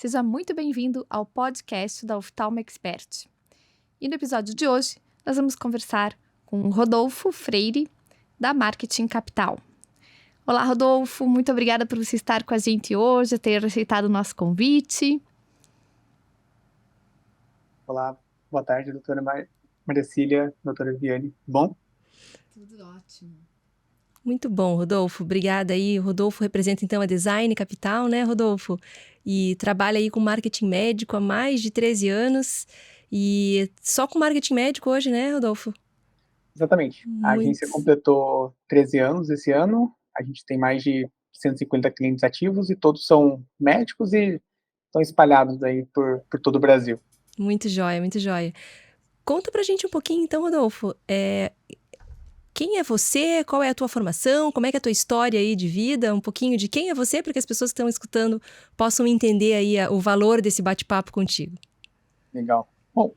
Seja muito bem-vindo ao podcast da Oftalmo Expert. E no episódio de hoje, nós vamos conversar com o Rodolfo Freire, da Marketing Capital. Olá, Rodolfo, muito obrigada por você estar com a gente hoje, ter aceitado o nosso convite. Olá, boa tarde, doutora Maricília, doutora Viane. Bom? Tudo ótimo. Muito bom, Rodolfo. Obrigada aí. O Rodolfo representa então a Design Capital, né, Rodolfo? E trabalha aí com marketing médico há mais de 13 anos. E só com marketing médico hoje, né, Rodolfo? Exatamente. A agência completou 13 anos esse ano. A gente tem mais de 150 clientes ativos e todos são médicos e estão espalhados aí por todo o Brasil. Muito jóia, muito jóia. Conta pra gente um pouquinho então, Rodolfo. Quem é você? Qual é a tua formação? Como é que é a tua história aí de vida? Um pouquinho de quem é você, para que as pessoas que estão escutando possam entender aí o valor desse bate-papo contigo. Legal. Bom,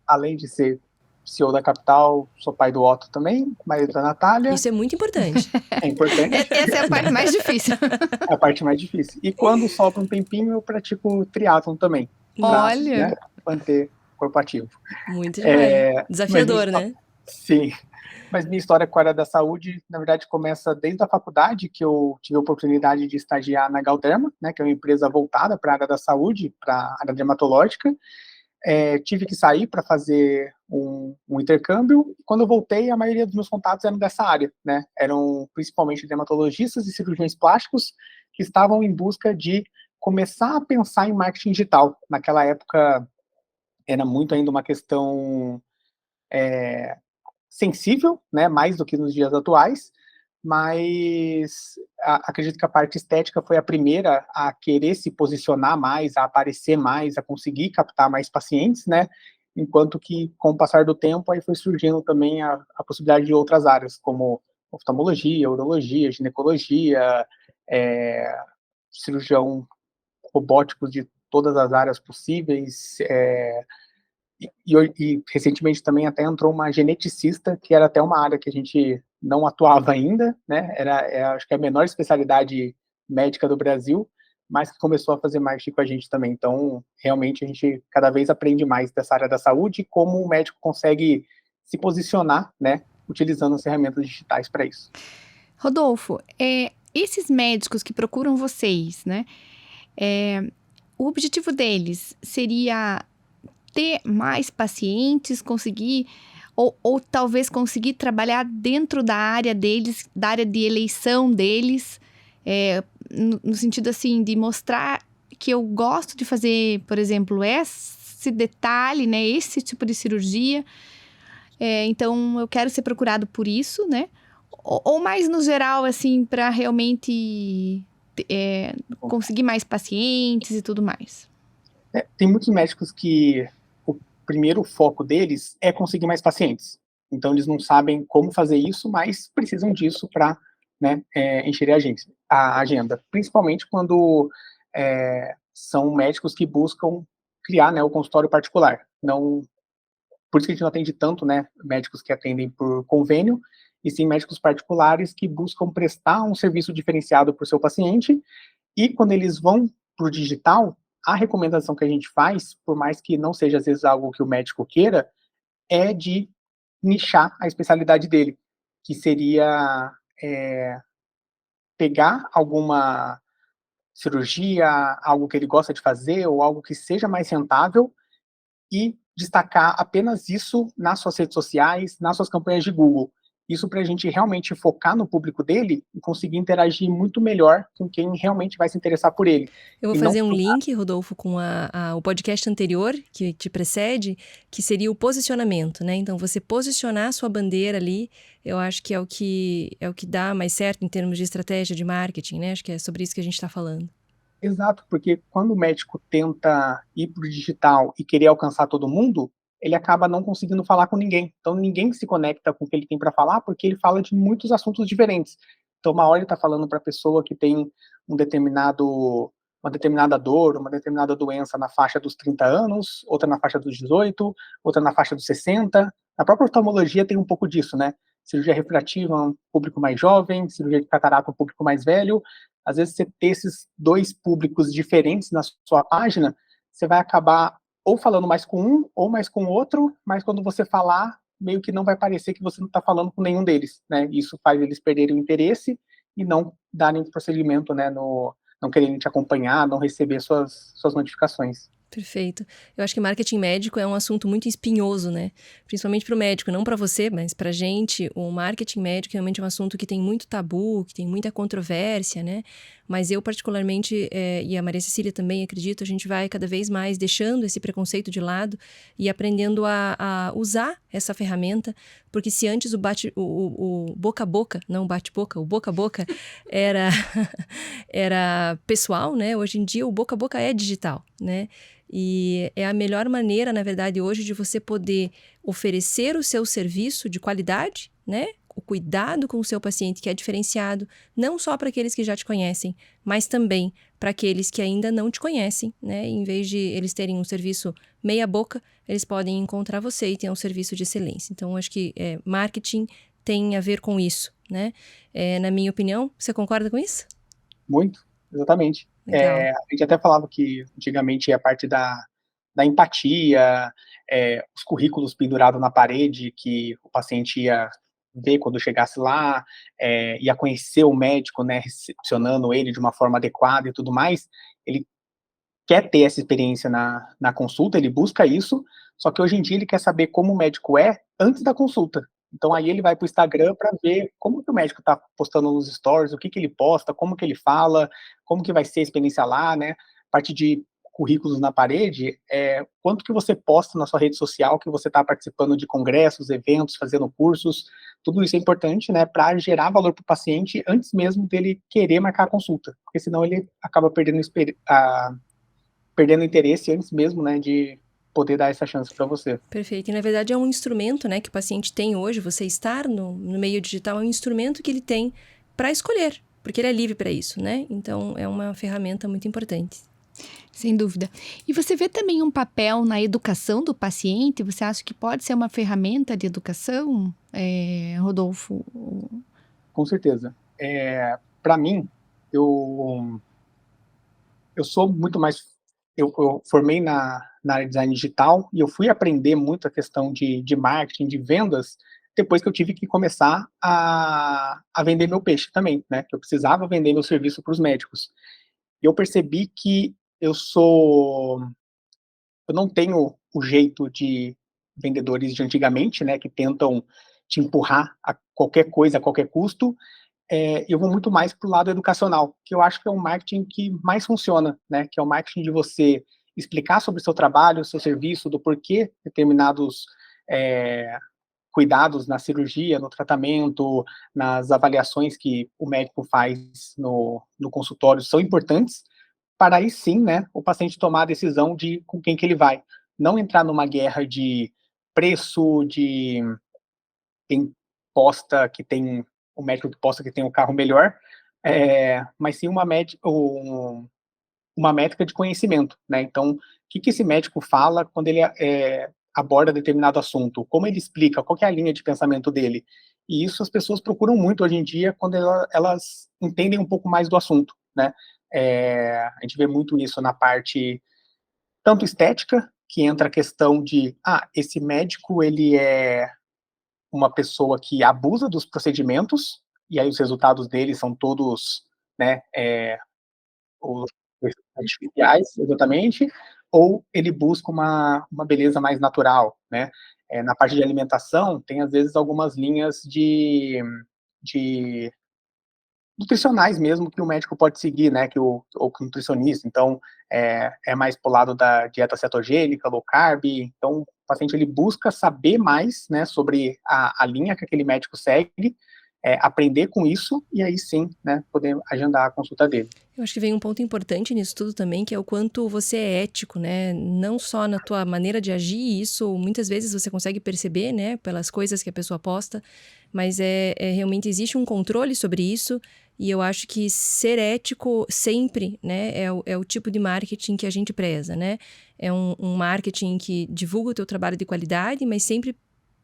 além de ser CEO da Capital, sou pai do Otto também, marido da Natália. Isso é muito importante. É importante. Essa é a parte mais difícil. É a parte mais difícil. E quando sobra um tempinho, eu pratico triatlon também. Olha! Né, manter o corpo ativo. Muito jóia. Desafiador, né? Sim. Mas minha história com a área da saúde, na verdade, começa desde a faculdade, que eu tive a oportunidade de estagiar na Galderma, né, que é uma empresa voltada para a área da saúde, para a área dermatológica. Tive que sair para fazer um intercâmbio. Quando eu voltei, a maioria dos meus contatos eram dessa área, né? Eram principalmente dermatologistas e cirurgiões plásticos que estavam em busca de começar a pensar em marketing digital. Naquela época, era muito ainda uma questão sensível, né, mais do que nos dias atuais, mas acredito que a parte estética foi a primeira a querer se posicionar mais, a aparecer mais, a conseguir captar mais pacientes, né, enquanto que, com o passar do tempo, aí foi surgindo também a possibilidade de outras áreas, como oftalmologia, urologia, ginecologia, cirurgião robótico de todas as áreas possíveis, e recentemente também até entrou uma geneticista, que era até uma área que a gente não atuava ainda, né? Acho que é a menor especialidade médica do Brasil, mas que começou a fazer marketing com a gente também. Então, realmente, a gente cada vez aprende mais dessa área da saúde e como o médico consegue se posicionar, né? Utilizando as ferramentas digitais para isso. Rodolfo, esses médicos que procuram vocês, né? O objetivo deles seria ter mais pacientes, conseguir, ou talvez conseguir trabalhar dentro da área deles, da área de eleição deles, no sentido assim, de mostrar que eu gosto de fazer, por exemplo, esse detalhe, né, esse tipo de cirurgia, então eu quero ser procurado por isso, né, ou mais no geral, assim, para realmente conseguir mais pacientes e tudo mais. Tem muitos médicos que o primeiro foco deles é conseguir mais pacientes. Então, eles não sabem como fazer isso, mas precisam disso para, né, encher a agenda. Principalmente quando são médicos que buscam criar, né, o consultório particular. Não, por isso que a gente não atende tanto, né, médicos que atendem por convênio, e sim médicos particulares que buscam prestar um serviço diferenciado para o seu paciente. E quando eles vão para o digital, a recomendação que a gente faz, por mais que não seja às vezes algo que o médico queira, é de nichar a especialidade dele, que seria pegar alguma cirurgia, algo que ele gosta de fazer ou algo que seja mais rentável e destacar apenas isso nas suas redes sociais, nas suas campanhas de Google. Isso para a gente realmente focar no público dele e conseguir interagir muito melhor com quem realmente vai se interessar por ele. Eu vou fazer um link, Rodolfo, com o podcast anterior, que te precede, que seria o posicionamento, né? Então, você posicionar a sua bandeira ali, eu acho que é o que dá mais certo em termos de estratégia de marketing, né? Acho que é sobre isso que a gente está falando. Exato, porque quando o médico tenta ir para o digital e querer alcançar todo mundo, ele acaba não conseguindo falar com ninguém. Então, ninguém se conecta com o que ele tem para falar, porque ele fala de muitos assuntos diferentes. Então, uma hora ele está falando para a pessoa que tem uma determinada dor, uma determinada doença na faixa dos 30 anos, outra na faixa dos 18, outra na faixa dos 60. A própria oftalmologia tem um pouco disso, né? Cirurgia refrativa, um público mais jovem, cirurgia de catarata, um público mais velho. às vezes você ter esses dois públicos diferentes na sua página, você vai acabar ou falando mais com um ou mais com o outro, mas quando você falar, meio que não vai parecer que você não está falando com nenhum deles, né? Isso faz eles perderem o interesse e não darem prosseguimento, né, não quererem te acompanhar, não receber suas notificações. Perfeito. Eu acho que marketing médico é um assunto muito espinhoso, né? Principalmente para o médico, não para você, mas para a gente. O marketing médico realmente é um assunto que tem muito tabu, que tem muita controvérsia, né? Mas eu particularmente, e a Maria Cecília também, acredito, a gente vai cada vez mais deixando esse preconceito de lado e aprendendo a usar essa ferramenta, porque se antes o boca a boca, não o bate-boca, o boca a boca era, era pessoal, né? Hoje em dia o boca a boca é digital, né? E é a melhor maneira, na verdade, hoje de você poder oferecer o seu serviço de qualidade, né? O cuidado com o seu paciente que é diferenciado, não só para aqueles que já te conhecem, mas também para aqueles que ainda não te conhecem, né? Em vez de eles terem um serviço meia boca, eles podem encontrar você e ter um serviço de excelência. Então, acho que marketing tem a ver com isso, né? Na minha opinião, você concorda com isso? Muito, exatamente. Legal. A gente até falava que antigamente a parte da empatia, os currículos pendurados na parede, que o paciente ia ver quando chegasse lá, ia conhecer o médico, né, recepcionando ele de uma forma adequada e tudo mais. Ele quer ter essa experiência na consulta, ele busca isso, só que hoje em dia ele quer saber como o médico é antes da consulta. Então aí ele vai para o Instagram para ver como que o médico está postando nos stories, o que ele posta, como que ele fala, como que vai ser a experiência lá, né? Parte de currículos na parede, quanto que você posta na sua rede social, que você está participando de congressos, eventos, fazendo cursos, tudo isso é importante, né, para gerar valor para o paciente antes mesmo dele querer marcar a consulta, porque senão ele acaba perdendo interesse antes mesmo, né, de poder dar essa chance para você. Perfeito. E na verdade é um instrumento, né, que o paciente tem hoje. Você estar no meio digital é um instrumento que ele tem para escolher, porque ele é livre para isso, né? Então é uma ferramenta muito importante. Sem dúvida. E você vê também um papel na educação do paciente? Você acha que pode ser uma ferramenta de educação, Rodolfo? Com certeza. Para mim, eu sou muito mais. Eu formei na área de design digital e eu fui aprender muito a questão de marketing, de vendas, depois que eu tive que começar a vender meu peixe também, né? Eu precisava vender meu serviço para os médicos. E eu percebi que eu não tenho o jeito de vendedores de antigamente, né? Que tentam te empurrar a qualquer coisa, a qualquer custo. Eu vou muito mais para o lado educacional, que eu acho que é um marketing que mais funciona, né? Que é o marketing de você explicar sobre o seu trabalho, o seu serviço, do porquê determinados cuidados na cirurgia, no tratamento, nas avaliações que o médico faz no consultório são importantes, para aí sim, né, o paciente tomar a decisão de com quem que ele vai. Não entrar numa guerra de preço, de quem posta que tem o médico que posta que tem o carro melhor, mas sim uma métrica de conhecimento, né? Então, o que esse médico fala quando ele aborda determinado assunto? Como ele explica? Qual que é a linha de pensamento dele? E isso as pessoas procuram muito hoje em dia quando elas entendem um pouco mais do assunto, né? A gente vê muito isso na parte tanto estética, que entra a questão de, esse médico ele é uma pessoa que abusa dos procedimentos, e aí os resultados dele são todos, né, os artificiais, exatamente, ou ele busca uma beleza mais natural, né? Na parte de alimentação, tem às vezes algumas linhas de nutricionais mesmo que o médico pode seguir, né? Ou que o nutricionista. Então, é mais pro lado da dieta cetogênica, low carb. Então, o paciente ele busca saber mais, né, sobre a linha que aquele médico segue, aprender com isso e aí sim, né, poder agendar a consulta dele. Eu acho que vem um ponto importante nisso tudo também, que é o quanto você é ético, né? Não só na tua maneira de agir, isso muitas vezes você consegue perceber, né? Pelas coisas que a pessoa posta, mas realmente existe um controle sobre isso, e eu acho que ser ético sempre, né? É o tipo de marketing que a gente preza, né? É um marketing que divulga o teu trabalho de qualidade, mas sempre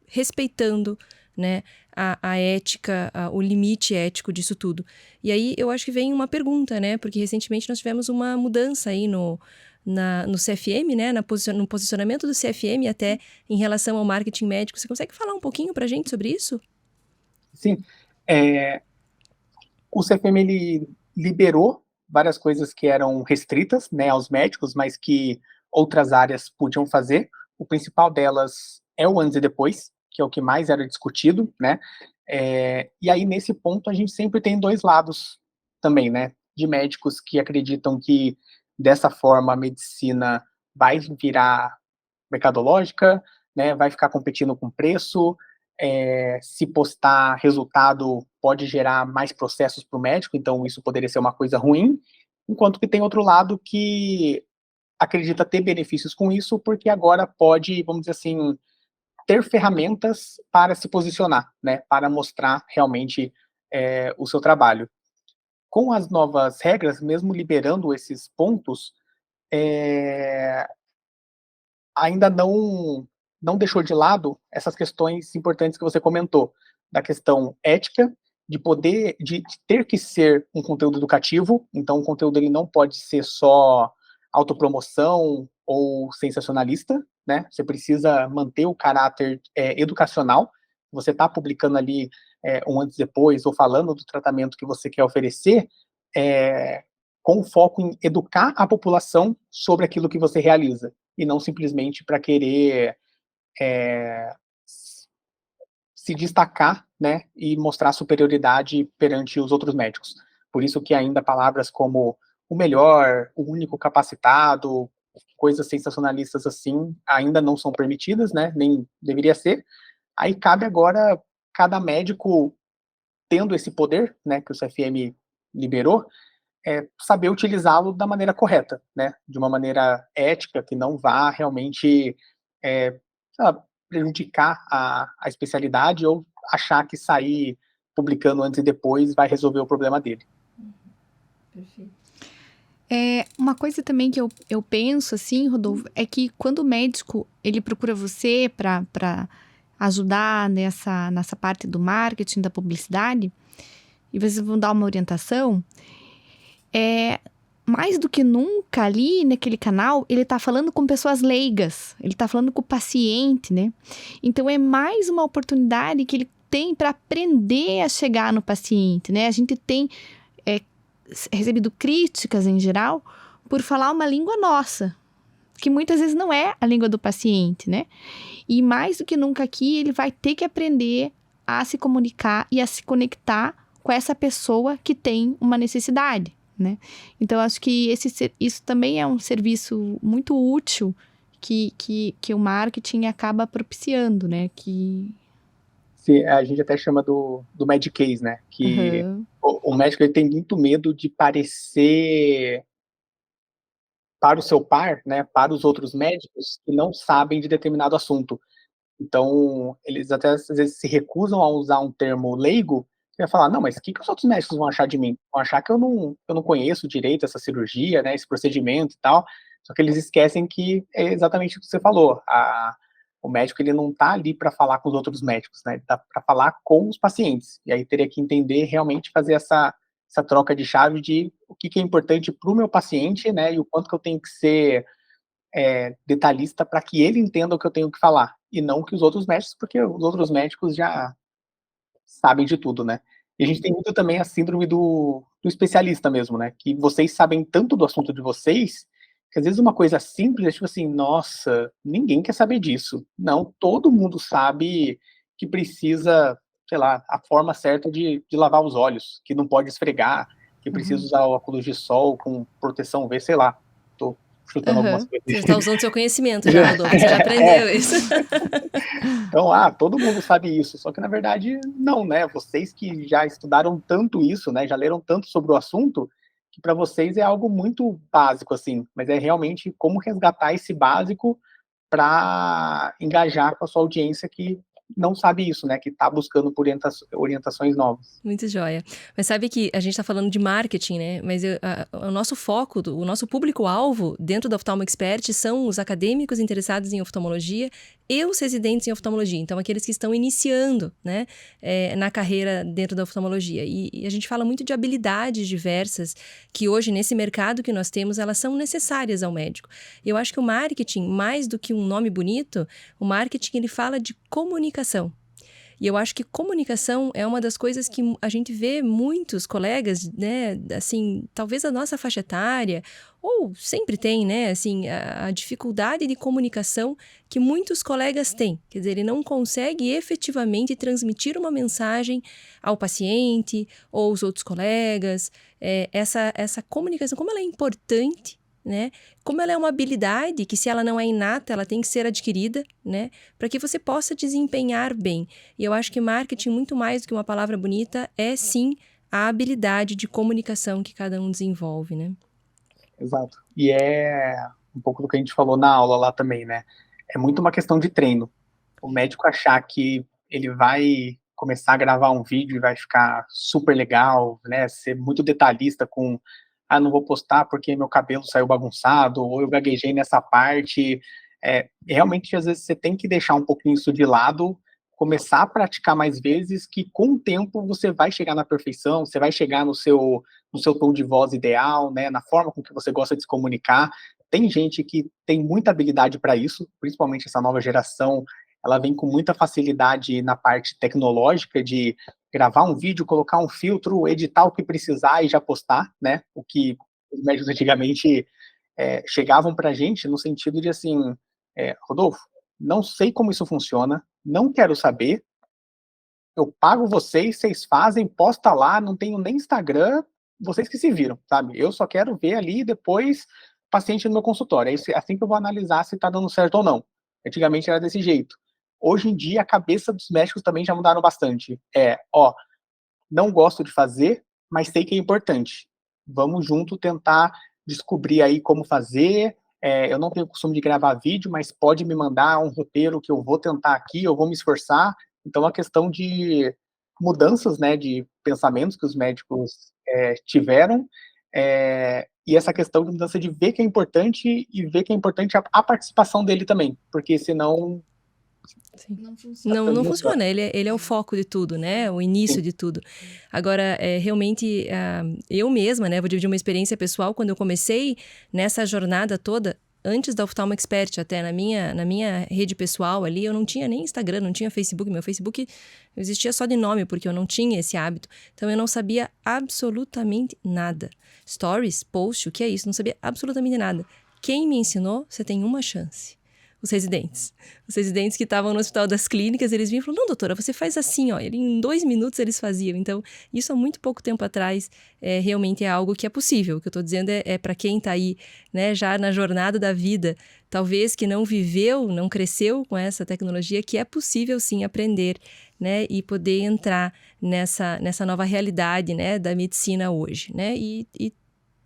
respeitando, né, a ética, o limite ético disso tudo. E aí eu acho que vem uma pergunta, né, porque recentemente nós tivemos uma mudança aí no CFM, né, no posicionamento do CFM até em relação ao marketing médico. Você consegue falar um pouquinho pra gente sobre isso? Sim, o CFM ele liberou várias coisas que eram restritas, né, aos médicos, mas que outras áreas podiam fazer. O principal delas é o antes e depois, que é o que mais era discutido, né? E aí nesse ponto a gente sempre tem dois lados também, né? De médicos que acreditam que dessa forma a medicina vai virar mercadológica, né? Vai ficar competindo com preço. Se postar resultado pode gerar mais processos para o médico, então isso poderia ser uma coisa ruim, enquanto que tem outro lado que acredita ter benefícios com isso, porque agora pode, vamos dizer assim, ter ferramentas para se posicionar, né, para mostrar realmente o seu trabalho. Com as novas regras, mesmo liberando esses pontos, ainda não deixou de lado essas questões importantes que você comentou, da questão ética, de ter que ser um conteúdo educativo, então o conteúdo ele não pode ser só autopromoção ou sensacionalista, né? Você precisa manter o caráter educacional. Você está publicando ali um antes e depois, ou falando do tratamento que você quer oferecer, com foco em educar a população sobre aquilo que você realiza, e não simplesmente para querer se destacar, né, e mostrar superioridade perante os outros médicos. Por isso que ainda palavras como o melhor, o único capacitado, coisas sensacionalistas assim, ainda não são permitidas, né, nem deveria ser. Aí cabe agora cada médico tendo esse poder, né, que o CFM liberou, saber utilizá-lo da maneira correta, né, de uma maneira ética, que não vá realmente sei lá, prejudicar a especialidade ou achar que sair publicando antes e depois vai resolver o problema dele. Perfeito. Uma coisa também que eu penso, assim, Rodolfo, é que quando o médico ele procura você para ajudar nessa parte do marketing, da publicidade, e vocês vão dar uma orientação, mais do que nunca ali naquele canal, ele tá falando com pessoas leigas, ele tá falando com o paciente, né? Então é mais uma oportunidade que ele tem para aprender a chegar no paciente, né? A gente tem recebido críticas em geral por falar uma língua nossa, que muitas vezes não é a língua do paciente, né? E mais do que nunca aqui, ele vai ter que aprender a se comunicar e a se conectar com essa pessoa que tem uma necessidade, né? Então, acho que isso também é um serviço muito útil que o marketing acaba propiciando, né? Sim, a gente até chama do Mad Case, né? Que o médico ele tem muito medo de parecer para o seu par, né? Para os outros médicos que não sabem de determinado assunto. Então, eles até às vezes se recusam a usar um termo leigo, você vai falar, não, mas o que os outros médicos vão achar de mim? Vão achar que eu não conheço direito essa cirurgia, né, esse procedimento e tal, só que eles esquecem que é exatamente o que você falou, o médico ele não está ali para falar com os outros médicos, né, ele está para falar com os pacientes, e aí teria que entender, realmente fazer essa troca de chave de o que é importante para o meu paciente, né, e o quanto que eu tenho que ser detalhista para que ele entenda o que eu tenho que falar, e não que os outros médicos, porque os outros médicos já sabem de tudo, né. E a gente tem muito também a síndrome do especialista mesmo, né, que vocês sabem tanto do assunto de vocês, que às vezes uma coisa simples é tipo assim: "Nossa, ninguém quer saber disso". Não, todo mundo sabe que precisa, sei lá, a forma certa de lavar os olhos, que não pode esfregar, que precisa usar óculos de sol com proteção UV, sei lá, tô chutando algumas coisas. Você está usando seu conhecimento já, Rodolfo, você já aprendeu isso. Então, todo mundo sabe isso, só que na verdade não, né, vocês que já estudaram tanto isso, né, já leram tanto sobre o assunto, que para vocês é algo muito básico, assim, mas é realmente como resgatar esse básico para engajar com a sua audiência que não sabe isso, né, que está buscando por orientações novas. Muito joia. Mas sabe que a gente está falando de marketing, né? Mas o nosso foco, o nosso público-alvo dentro da Oftalmo Expert são os acadêmicos interessados em oftalmologia e os residentes em oftalmologia, então aqueles que estão iniciando, né, na carreira dentro da oftalmologia. E a gente fala muito de habilidades diversas que hoje, nesse mercado que nós temos, elas são necessárias ao médico. Eu acho que o marketing, mais do que um nome bonito, o marketing ele fala de comunicação. E eu acho que comunicação é uma das coisas que a gente vê muitos colegas, né, assim, talvez a nossa faixa etária, ou sempre tem, né, assim, a dificuldade de comunicação que muitos colegas têm. Quer dizer, ele não consegue efetivamente transmitir uma mensagem ao paciente ou aos outros colegas. Essa comunicação, como ela é importante, né? Como ela é uma habilidade que, se ela não é inata, ela tem que ser adquirida, né? Para que você possa desempenhar bem. E eu acho que marketing, muito mais do que uma palavra bonita, é sim a habilidade de comunicação que cada um desenvolve, né? Exato. E é um pouco do que a gente falou na aula lá também, né? É muito uma questão de treino. O médico achar que ele vai começar a gravar um vídeo e vai ficar super legal, né? Ser muito detalhista com, não vou postar porque meu cabelo saiu bagunçado, ou eu gaguejei nessa parte. Realmente, às vezes, você tem que deixar um pouquinho isso de lado, começar a praticar mais vezes, que com o tempo você vai chegar na perfeição, você vai chegar no seu tom de voz ideal, né, na forma com que você gosta de se comunicar. Tem gente que tem muita habilidade para isso, principalmente essa nova geração, ela vem com muita facilidade na parte tecnológica de gravar um vídeo, colocar um filtro, editar o que precisar e já postar, né, o que os médicos antigamente chegavam para a gente no sentido de assim, Rodolfo, não sei como isso funciona, não quero saber, eu pago vocês fazem, posta lá, não tenho nem Instagram, vocês que se viram, sabe? Eu só quero ver ali depois paciente no meu consultório. É assim que eu vou analisar se tá dando certo ou não. Antigamente era desse jeito. Hoje em dia, a cabeça dos médicos também já mudaram bastante. Não gosto de fazer, mas sei que é importante. Vamos junto tentar descobrir aí como fazer. Eu não tenho costume de gravar vídeo, mas pode me mandar um roteiro que eu vou tentar aqui, eu vou me esforçar. Então, a questão de mudanças, né, de pensamentos que os médicos tiveram, e essa questão de mudança de ver que é importante e ver que é importante a participação dele também, porque senão Sim. Não funciona. Não funciona, ele é o foco de tudo, né? O início Sim. de tudo. Agora, realmente, eu mesma, né? Vou dividir uma experiência pessoal. Quando eu comecei nessa jornada toda, antes da Oftalmo Expert, até na minha rede pessoal ali, eu não tinha nem Instagram, não tinha Facebook. Meu Facebook existia só de nome, porque eu não tinha esse hábito. Então, eu não sabia absolutamente nada. Stories, post, o que é isso? Não sabia absolutamente nada. Quem me ensinou, você tem uma chance. Os residentes. Os residentes que estavam no Hospital das Clínicas, eles vinham e falaram, não, doutora, você faz assim, ó. Em 2 minutos eles faziam. Então, isso há muito pouco tempo atrás, realmente é algo que é possível. O que eu estou dizendo é para quem está aí, né, já na jornada da vida, talvez que não viveu, não cresceu com essa tecnologia, que é possível sim aprender, né, e poder entrar nessa nova realidade, né, da medicina hoje, né, e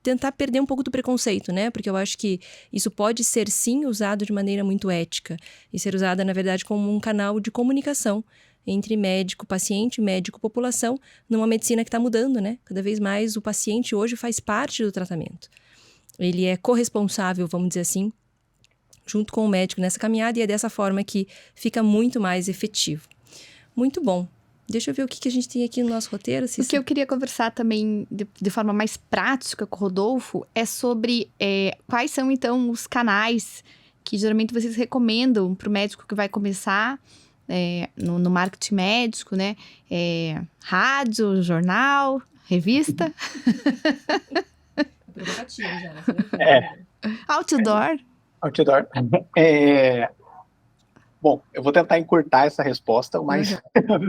tentar perder um pouco do preconceito, né? Porque eu acho que isso pode ser, sim, usado de maneira muito ética e ser usada, na verdade, como um canal de comunicação entre médico-paciente, médico-população, numa medicina que está mudando, né? Cada vez mais o paciente hoje faz parte do tratamento. Ele é corresponsável, vamos dizer assim, junto com o médico nessa caminhada, e é dessa forma que fica muito mais efetivo. Muito bom. Deixa eu ver o que a gente tem aqui no nosso roteiro, Cissa. O que eu queria conversar também de forma mais prática com o Rodolfo é sobre quais são, então, os canais que geralmente vocês recomendam para o médico que vai começar no marketing médico, né? Rádio, jornal, revista. Provocativo já. Outdoor. Outdoor. Bom, eu vou tentar encurtar essa resposta o mais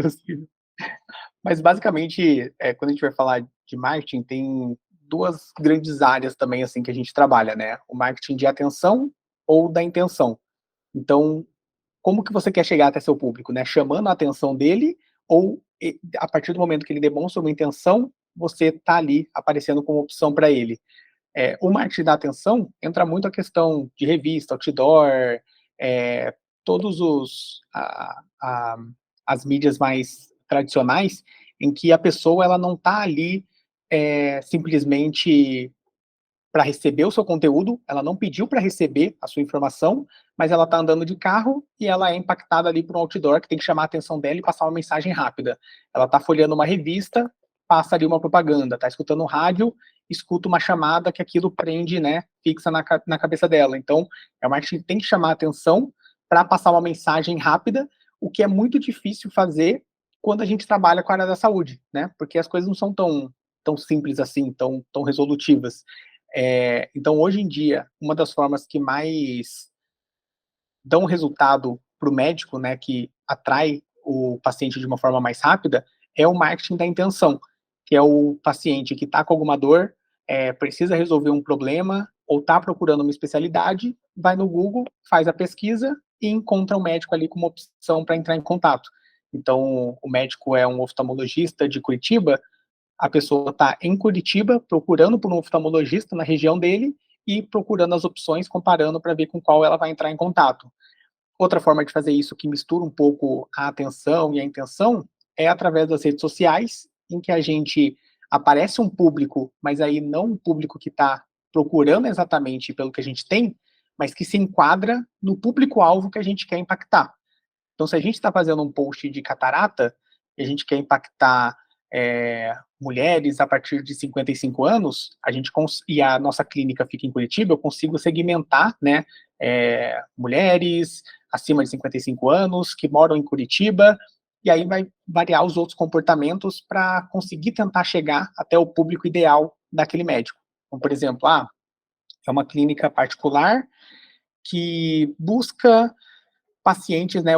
possível. Mas, basicamente, quando a gente vai falar de marketing, tem 2 grandes áreas também, assim, que a gente trabalha, né? O marketing de atenção ou da intenção. Então, como que você quer chegar até seu público, né? Chamando a atenção dele ou, a partir do momento que ele demonstra uma intenção, você tá ali aparecendo como opção para ele. O marketing da atenção entra muito a questão de revista, outdoor, todos as mídias mais tradicionais, em que a pessoa ela não está ali simplesmente para receber o seu conteúdo, ela não pediu para receber a sua informação, mas ela está andando de carro e ela é impactada ali por um outdoor que tem que chamar a atenção dela e passar uma mensagem rápida. Ela está folheando uma revista, passa ali uma propaganda, está escutando um rádio, escuta uma chamada que aquilo prende, né, fixa na cabeça dela. Então, é o marketing que tem que chamar a atenção para passar uma mensagem rápida, o que é muito difícil fazer quando a gente trabalha com a área da saúde, né? Porque as coisas não são tão simples assim, tão resolutivas. Então, hoje em dia, uma das formas que mais dão resultado para o médico, né, que atrai o paciente de uma forma mais rápida, é o marketing da intenção, que é o paciente que está com alguma dor, precisa resolver um problema, ou está procurando uma especialidade, vai no Google, faz a pesquisa e encontra o médico ali com uma opção para entrar em contato. Então, o médico é um oftalmologista de Curitiba, a pessoa está em Curitiba procurando por um oftalmologista na região dele e procurando as opções, comparando para ver com qual ela vai entrar em contato. Outra forma de fazer isso que mistura um pouco a atenção e a intenção é através das redes sociais, em que a gente aparece um público, mas aí não um público que está procurando exatamente pelo que a gente tem, mas que se enquadra no público-alvo que a gente quer impactar. Então, se a gente está fazendo um post de catarata e a gente quer impactar mulheres a partir de 55 anos, e a nossa clínica fica em Curitiba, eu consigo segmentar, né, mulheres acima de 55 anos que moram em Curitiba, e aí vai variar os outros comportamentos para conseguir tentar chegar até o público ideal daquele médico. Então, por exemplo, é uma clínica particular que busca pacientes, né,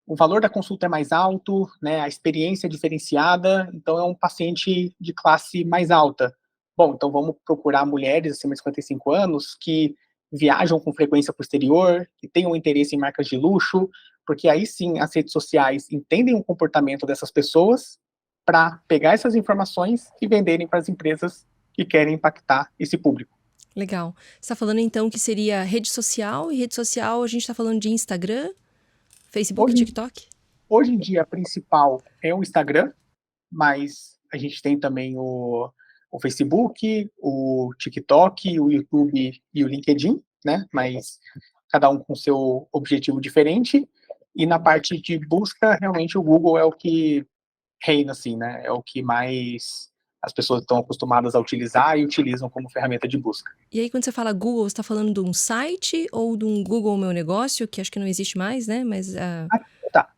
o valor da consulta é mais alto, né, a experiência é diferenciada, então é um paciente de classe mais alta. Bom, então vamos procurar mulheres acima de 55 anos que viajam com frequência para o exterior, que tenham interesse em marcas de luxo, porque aí sim as redes sociais entendem o comportamento dessas pessoas para pegar essas informações e venderem para as empresas que querem impactar esse público. Legal. Você está falando então que seria rede social, e rede social a gente está falando de Instagram, Facebook, TikTok? Hoje em dia a principal é o Instagram, mas a gente tem também o Facebook, o TikTok, o YouTube e o LinkedIn, né? Mas cada um com seu objetivo diferente. E na parte de busca, realmente o Google é o que reina, assim, né? É o que mais as pessoas estão acostumadas a utilizar e utilizam como ferramenta de busca. E aí, quando você fala Google, você está falando de um site ou de um Google Meu Negócio, que acho que não existe mais, né? Mas Tá.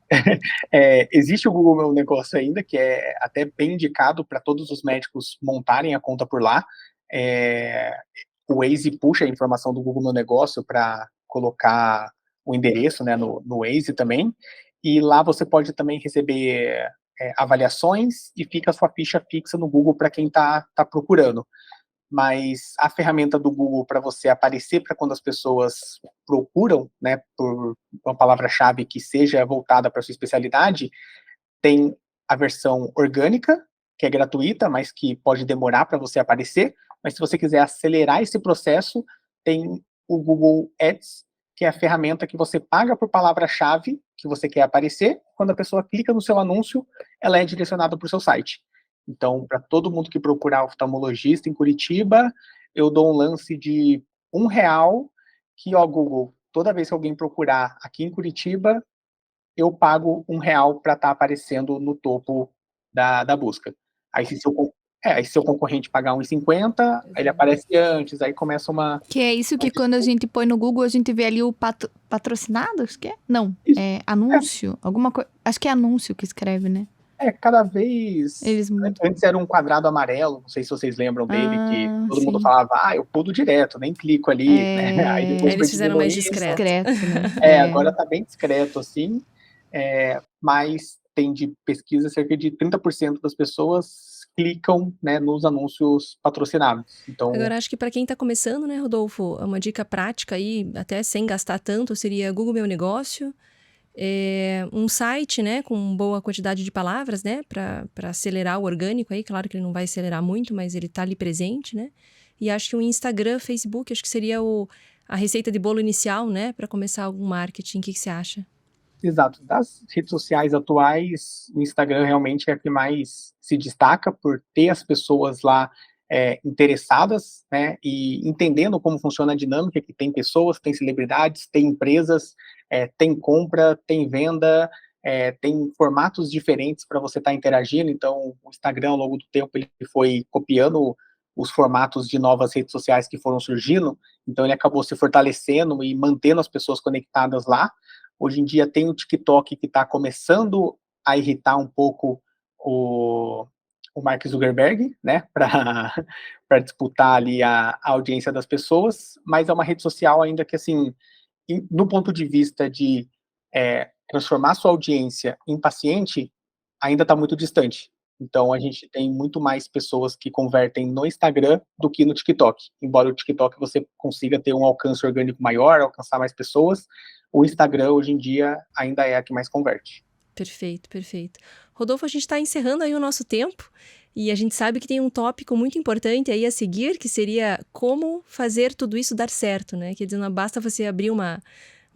Existe o Google Meu Negócio ainda, que é até bem indicado para todos os médicos montarem a conta por lá. O Waze puxa a informação do Google Meu Negócio para colocar o endereço, né, no Waze também. E lá você pode também receber avaliações e fica a sua ficha fixa no Google para quem está procurando. Mas a ferramenta do Google para você aparecer para quando as pessoas procuram, né, por uma palavra-chave que seja voltada para sua especialidade, tem a versão orgânica, que é gratuita, mas que pode demorar para você aparecer. Mas se você quiser acelerar esse processo, tem o Google Ads, que é a ferramenta que você paga por palavra-chave que você quer aparecer. Quando a pessoa clica no seu anúncio, ela é direcionada para o seu site. Então, para todo mundo que procurar oftalmologista em Curitiba, eu dou um lance de R$1, que, ó, Google, toda vez que alguém procurar aqui em Curitiba, eu pago R$1 para estar aparecendo no topo da busca. Aí se seu concorrente pagar R$1,50, aí ele aparece antes, aí começa uma... Que é isso que quando a gente põe no Google, a gente vê ali o patrocinado, acho que é? Não, Isso. anúncio, alguma coisa. Acho que é anúncio que escreve, né? Cada vez... Eles mudam. Antes era um quadrado amarelo, não sei se vocês lembram dele, que todo mundo sim. falava, eu pulo direto, nem clico ali, né? Aí depois eles fizeram mais discreto. Né? Agora tá bem discreto, assim, mas tem de pesquisa cerca de 30% das pessoas clicam, né, nos anúncios patrocinados. Então, agora, acho que para quem está começando, né, Rodolfo, uma dica prática aí, até sem gastar tanto, seria Google Meu Negócio, um site, né, com boa quantidade de palavras, né, para acelerar o orgânico aí, claro que ele não vai acelerar muito, mas ele tá ali presente, né, e acho que o Instagram, Facebook, acho que seria a receita de bolo inicial, né, para começar algum marketing. O que você acha? exato. Das redes sociais atuais, o Instagram realmente é a que mais se destaca por ter as pessoas lá interessadas, né, e entendendo como funciona a dinâmica, que tem pessoas, tem celebridades, tem empresas, tem compra, tem venda, tem formatos diferentes para você estar interagindo. Então, o Instagram, ao longo do tempo, ele foi copiando os formatos de novas redes sociais que foram surgindo, então ele acabou se fortalecendo e mantendo as pessoas conectadas lá. Hoje em dia tem o TikTok que está começando a irritar um pouco o Mark Zuckerberg, né, para disputar ali a audiência das pessoas, mas é uma rede social ainda que, assim, no ponto de vista de transformar sua audiência em paciente, ainda está muito distante. Então, a gente tem muito mais pessoas que convertem no Instagram do que no TikTok. Embora o TikTok você consiga ter um alcance orgânico maior, alcançar mais pessoas, o Instagram, hoje em dia, ainda é a que mais converte. Perfeito, perfeito. Rodolfo, a gente está encerrando aí o nosso tempo e a gente sabe que tem um tópico muito importante aí a seguir, que seria como fazer tudo isso dar certo, né? Quer dizer, não basta você abrir uma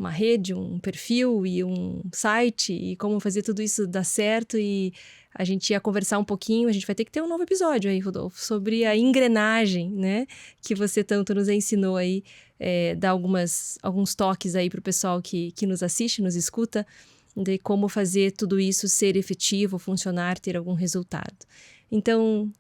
rede, um perfil e um site e como fazer tudo isso dar certo, e a gente ia conversar um pouquinho, a gente vai ter que ter um novo episódio aí, Rodolfo, sobre a engrenagem, né, que você tanto nos ensinou aí, dar alguns toques aí para o pessoal que nos assiste, nos escuta, de como fazer tudo isso ser efetivo, funcionar, ter algum resultado. Então,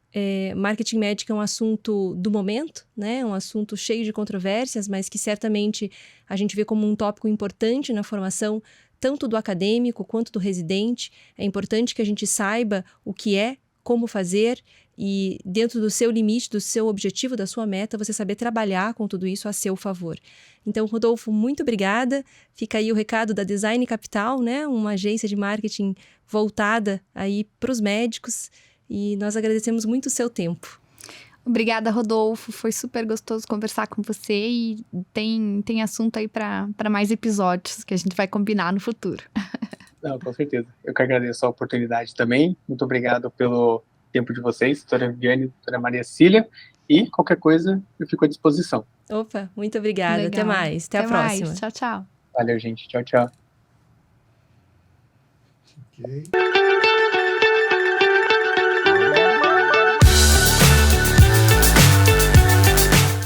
marketing médico é um assunto do momento, né? Um assunto cheio de controvérsias, mas que certamente a gente vê como um tópico importante na formação tanto do acadêmico quanto do residente. É importante que a gente saiba o que é, como fazer e, dentro do seu limite, do seu objetivo, da sua meta, você saber trabalhar com tudo isso a seu favor. Então, Rodolfo, muito obrigada. Fica aí o recado da Design Capital, né? Uma agência de marketing voltada aí para os médicos, e nós agradecemos muito o seu tempo. Obrigada, Rodolfo. Foi super gostoso conversar com você e tem assunto aí para mais episódios que a gente vai combinar no futuro. Não, com certeza. Eu que agradeço a oportunidade também. Muito obrigado pelo tempo de vocês, doutora Viviane, doutora Maria Cília, e qualquer coisa eu fico à disposição. Opa, muito obrigada. Legal. Até mais. Até a próxima. Mais. Tchau, tchau. Valeu, gente. Tchau, tchau. Ok.